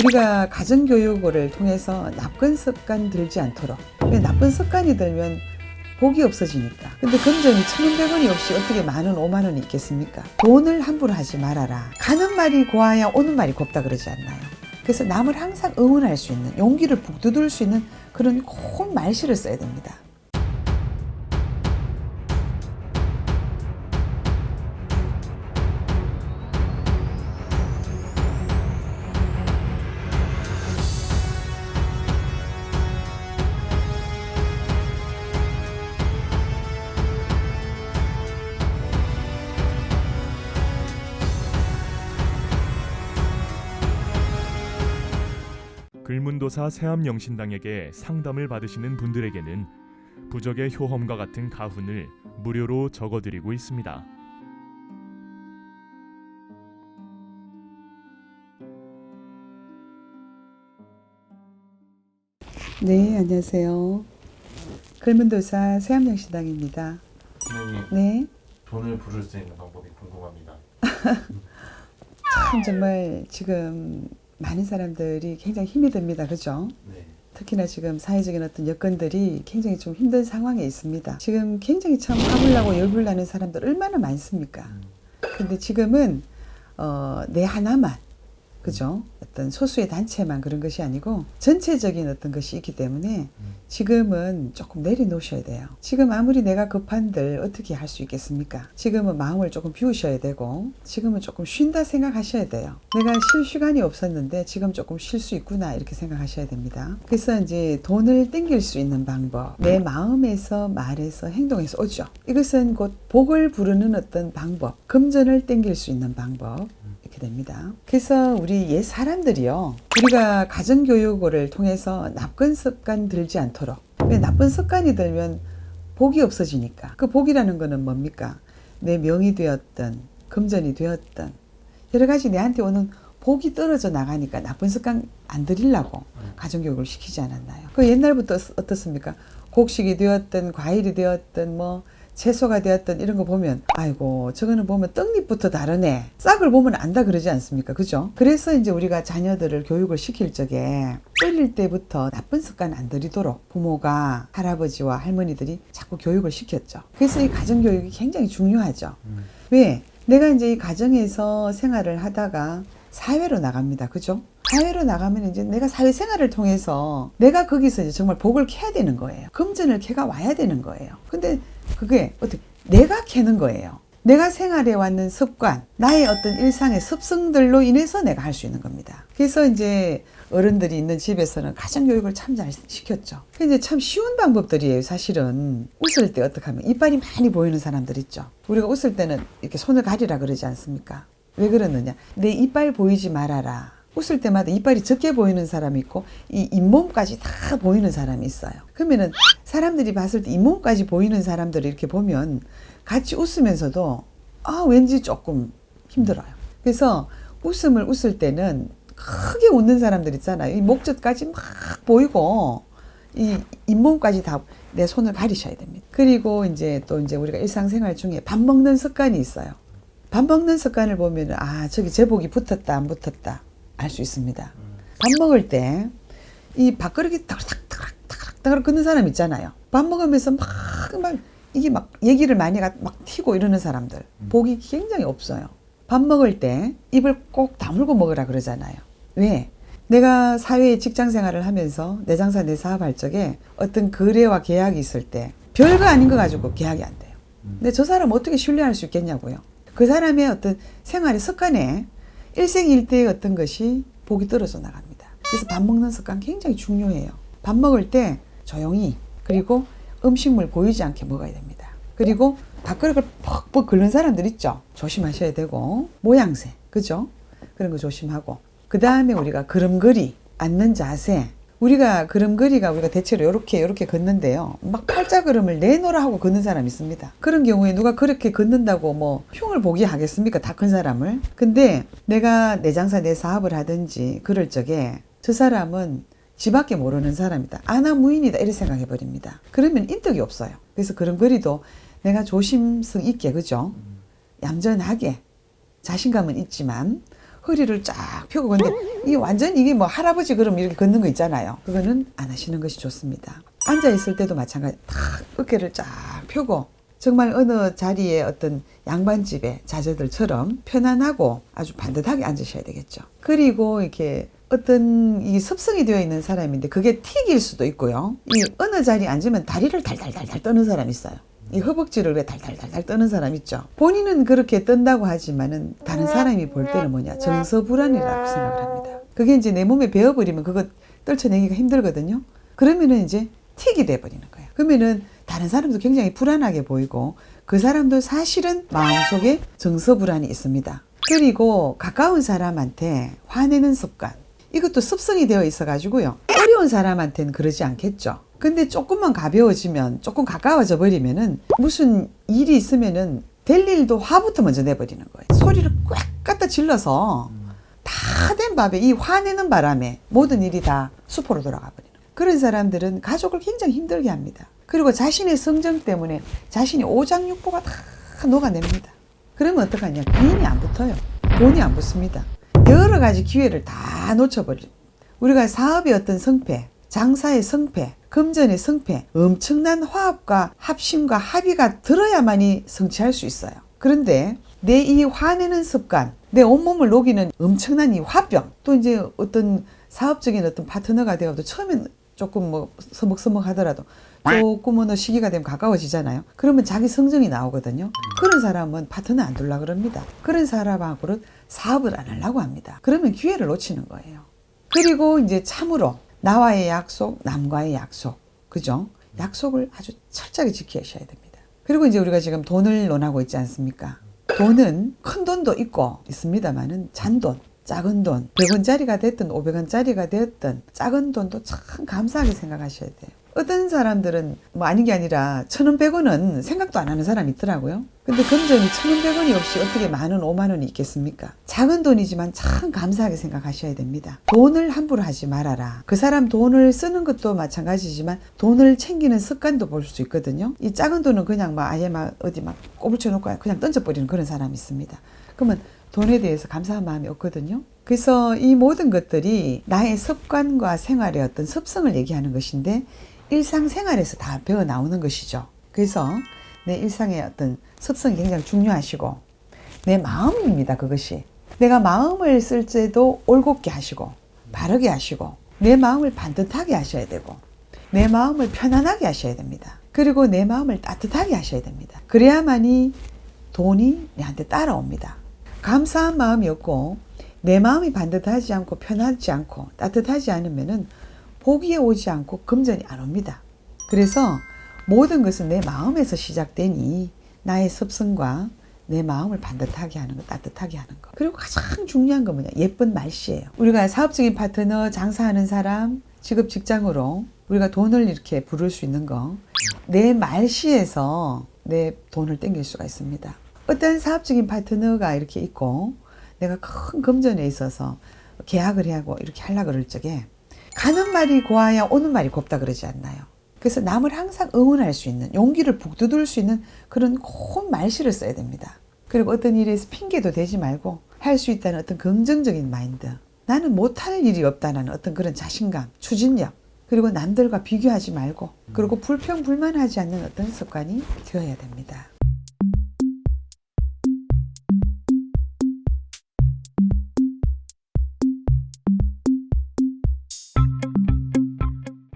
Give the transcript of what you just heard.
우리가 가정교육을 통해서 나쁜 습관 들지 않도록. 나쁜 습관이 들면 복이 없어지니까. 근데 금전이 1,100원이 없이 어떻게 많은 5만 원이 있겠습니까? 돈을 함부로 하지 말아라. 가는 말이 고와야 오는 말이 곱다 그러지 않나요? 그래서 남을 항상 응원할 수 있는, 용기를 북돋을 수 있는 그런 고운 말씨를 써야 됩니다. 글문도사 세암영신당에게 상담을 받으시는 분들에게는 부적의 효험과 같은 가훈을 무료로 적어드리고 있습니다. 네, 안녕하세요. 글문도사 세암영신당입니다. 선생님, 네, 돈을 부를 수 있는 방법이 궁금합니다. 참 정말 지금 많은 사람들이 굉장히 힘이 듭니다. 그죠? 네. 특히나 지금 사회적인 어떤 여건들이 굉장히 좀 힘든 상황에 있습니다. 지금 굉장히 참 화물 나고 열불 나는 사람들 얼마나 많습니까? 근데 지금은 내 하나만, 그죠? 어떤 소수의 단체만 그런 것이 아니고 전체적인 어떤 것이 있기 때문에 지금은 조금 내려놓으셔야 돼요. 지금 아무리 내가 급한들 어떻게 할 수 있겠습니까? 지금은 마음을 조금 비우셔야 되고 지금은 조금 쉰다 생각하셔야 돼요. 내가 쉴 시간이 없었는데 지금 조금 쉴 수 있구나 이렇게 생각하셔야 됩니다. 그래서 이제 돈을 땡길 수 있는 방법, 내 마음에서 말에서 행동에서 오죠. 이것은 곧 복을 부르는 어떤 방법, 금전을 땡길 수 있는 방법 이렇게 됩니다. 그래서 우리 옛 사람들이요, 우리가 가정교육을 통해서 나쁜 습관 들지 않도록. 왜 나쁜 습관이 들면 복이 없어지니까. 그 복이라는 거는 뭡니까? 내 명이 되었든 금전이 되었든 여러 가지 내한테 오는 복이 떨어져 나가니까 나쁜 습관 안 들이려고 가정교육을 시키지 않았나요? 그 옛날부터 어떻습니까? 곡식이 되었든 과일이 되었든 뭐 채소가 되었든 이런 거 보면 아이고 저거는 보면 떡잎부터 다르네, 싹을 보면 안다 그러지 않습니까? 그죠? 그래서 이제 우리가 자녀들을 교육을 시킬 적에 어릴 때부터 나쁜 습관 안 들이도록 부모가, 할아버지와 할머니들이 자꾸 교육을 시켰죠. 그래서 이 가정교육이 굉장히 중요하죠. 왜? 내가 이제 이 가정에서 생활을 하다가 사회로 나갑니다. 그죠? 사회로 나가면 이제 내가 사회생활을 통해서 내가 거기서 이제 정말 복을 캐야 되는 거예요. 금전을 캐가 와야 되는 거예요. 근데 그게 어떻게 내가 캐는 거예요. 내가 생활해 왔는 습관, 나의 어떤 일상의 습성들로 인해서 내가 할 수 있는 겁니다. 그래서 이제 어른들이 있는 집에서는 가정교육을 참 잘 시켰죠. 근데 참 쉬운 방법들이에요. 사실은 웃을 때 어떻게 하면 이빨이 많이 보이는 사람들 있죠. 우리가 웃을 때는 이렇게 손을 가리라 그러지 않습니까? 왜 그러느냐? 내 이빨 보이지 말아라. 웃을 때마다 이빨이 적게 보이는 사람이 있고 이 잇몸까지 다 보이는 사람이 있어요. 그러면은 사람들이 봤을 때 잇몸까지 보이는 사람들을 이렇게 보면 같이 웃으면서도 왠지 조금 힘들어요. 그래서 웃음을 웃을 때는 크게 웃는 사람들 있잖아요. 이 목젖까지 막 보이고 이 잇몸까지 다 내 손을 가리셔야 됩니다. 그리고 이제 또 이제 우리가 일상생활 중에 밥 먹는 습관이 있어요. 밥 먹는 습관을 보면 저기 제복이 붙었다 안 붙었다 알 수 있습니다. 밥 먹을 때 이 밥그릇이 따그락 걷는 사람 있잖아요. 밥 먹으면서 막 이게 막 얘기를 많이 막 튀고 이러는 사람들 복이 굉장히 없어요. 밥 먹을 때 입을 꼭 다물고 먹으라 그러잖아요. 왜? 내가 사회에 직장 생활을 하면서 내 장사 내 사업 할 적에 어떤 거래와 계약이 있을 때 별거 아닌 거 가지고 계약이 안 돼요. 근데 저 사람 어떻게 신뢰할 수 있겠냐고요. 그 사람의 어떤 생활의 습관에 일생일대의 어떤 것이 복이 떨어져 나갑니다. 그래서 밥 먹는 습관 굉장히 중요해요. 밥 먹을 때 조용히, 그리고 음식물 보이지 않게 먹어야 됩니다. 그리고 밥그릇을 퍽퍽 긁는 사람들 있죠. 조심하셔야 되고, 모양새, 그죠? 그런 거 조심하고, 그 다음에 우리가 걸음걸이, 앉는 자세. 우리가 걸음걸이가 우리가 대체로 이렇게 걷는데요. 막 팔자걸음을 내놓으라 하고 걷는 사람이 있습니다. 그런 경우에 누가 그렇게 걷는다고 뭐 흉을 보게 하겠습니까? 다 큰 사람을. 근데 내가 내 장사 내 사업을 하든지 그럴 적에 저 사람은 지밖에 모르는 사람이다, 아나무인이다 이렇게 생각해 버립니다. 그러면 인덕이 없어요. 그래서 걸음걸이도 내가 조심성 있게, 그죠? 얌전하게, 자신감은 있지만 허리를 쫙 펴고 근데 이 완전 이게 뭐 할아버지 그럼 이렇게 걷는 거 있잖아요. 그거는 안 하시는 것이 좋습니다. 앉아 있을 때도 마찬가지. 탁 어깨를 쫙 펴고 정말 어느 자리에 어떤 양반집의 자제들처럼 편안하고 아주 반듯하게 앉으셔야 되겠죠. 그리고 이렇게 어떤 이 습성이 되어 있는 사람인데 그게 틱일 수도 있고요. 이 어느 자리에 앉으면 다리를 달달달달 떠는 사람이 있어요. 이 허벅지를 왜 달달달달 떠는 사람 있죠. 본인은 그렇게 뜬다고 하지만은 다른 사람이 볼 때는 뭐냐 정서불안이라고 생각을 합니다. 그게 이제 내 몸에 배어버리면 그거 떨쳐내기가 힘들거든요. 그러면은 이제 틱이 돼버리는 거예요. 그러면은 다른 사람도 굉장히 불안하게 보이고 그 사람도 사실은 마음속에 정서불안이 있습니다. 그리고 가까운 사람한테 화내는 습관 이것도 습성이 되어 있어 가지고요. 어려운 사람한테는 그러지 않겠죠. 근데 조금만 가벼워지면 조금 가까워져 버리면은 무슨 일이 있으면은 될 일도 화부터 먼저 내버리는 거예요. 소리를 꽉 갖다 질러서 다 된 밥에 이 화내는 바람에 모든 일이 다 수포로 돌아가 버리는 거예요. 그런 사람들은 가족을 굉장히 힘들게 합니다. 그리고 자신의 성정 때문에 자신이 오장육부가 다 녹아냅니다. 그러면 어떡하냐? 기인이 안 붙어요. 돈이 안 붙습니다. 여러 가지 기회를 다 놓쳐버려요. 우리가 사업의 어떤 성패, 장사의 성패, 금전의 성패, 엄청난 화합과 합심과 합의가 들어야만이 성취할 수 있어요. 그런데 내 이 화내는 습관, 내 온몸을 녹이는 엄청난 이 화병, 또 이제 어떤 사업적인 어떤 파트너가 되어도 처음엔 조금 뭐 서먹서먹 하더라도 조금은 시기가 되면 가까워지잖아요. 그러면 자기 성정이 나오거든요. 그런 사람은 파트너 안 둘라 그럽니다. 그런 사람하고는 사업을 안 하려고 합니다. 그러면 기회를 놓치는 거예요. 그리고 이제 참으로 나와의 약속, 남과의 약속, 그죠? 약속을 아주 철저하게 지키셔야 됩니다. 그리고 이제 우리가 지금 돈을 논하고 있지 않습니까? 돈은 큰 돈도 있고 있습니다만은 잔돈, 작은 돈, 100원짜리가 됐든 500원짜리가 됐든 작은 돈도 참 감사하게 생각하셔야 돼요. 어떤 사람들은 뭐 아닌 게 아니라 1,000원, 100원은 생각도 안 하는 사람이 있더라고요. 근데 금전이 1,000원, 100원이 없이 어떻게 10,000원, 50,000원이 있겠습니까? 작은 돈이지만 참 감사하게 생각하셔야 됩니다. 돈을 함부로 하지 말아라. 그 사람 돈을 쓰는 것도 마찬가지지만 돈을 챙기는 습관도 볼 수 있거든요. 이 작은 돈은 그냥 막 아예 막 어디 막 꼬불쳐 놓고 그냥 던져버리는 그런 사람이 있습니다. 그러면 돈에 대해서 감사한 마음이 없거든요. 그래서 이 모든 것들이 나의 습관과 생활의 어떤 습성을 얘기하는 것인데 일상생활에서 다 배워 나오는 것이죠. 그래서 내 일상의 어떤 습성이 굉장히 중요하시고 내 마음입니다. 그것이 내가 마음을 쓸 때도 올곧게 하시고 바르게 하시고 내 마음을 반듯하게 하셔야 되고 내 마음을 편안하게 하셔야 됩니다. 그리고 내 마음을 따뜻하게 하셔야 됩니다. 그래야만이 돈이 내한테 따라옵니다. 감사한 마음이 없고 내 마음이 반듯하지 않고 편하지 않고 따뜻하지 않으면은 복이 오지 않고 금전이 안 옵니다. 그래서 모든 것은 내 마음에서 시작되니 나의 습성과 내 마음을 반듯하게 하는 거, 따뜻하게 하는 거. 그리고 가장 중요한 건 뭐냐? 예쁜 말씨예요. 우리가 사업적인 파트너, 장사하는 사람, 직업 직장으로 우리가 돈을 이렇게 부를 수 있는 거. 내 말씨에서 내 돈을 땡길 수가 있습니다. 어떤 사업적인 파트너가 이렇게 있고 내가 큰 금전에 있어서 계약을 하고 이렇게 하려고 그럴 적에 가는 말이 고와야 오는 말이 곱다 그러지 않나요? 그래서 남을 항상 응원할 수 있는 용기를 북돋을 수 있는 그런 고운 말씨를 써야 됩니다. 그리고 어떤 일에서 핑계도 대지 말고 할 수 있다는 어떤 긍정적인 마인드, 나는 못할 일이 없다는 어떤 그런 자신감, 추진력, 그리고 남들과 비교하지 말고 그리고 불평불만하지 않는 어떤 습관이 되어야 됩니다.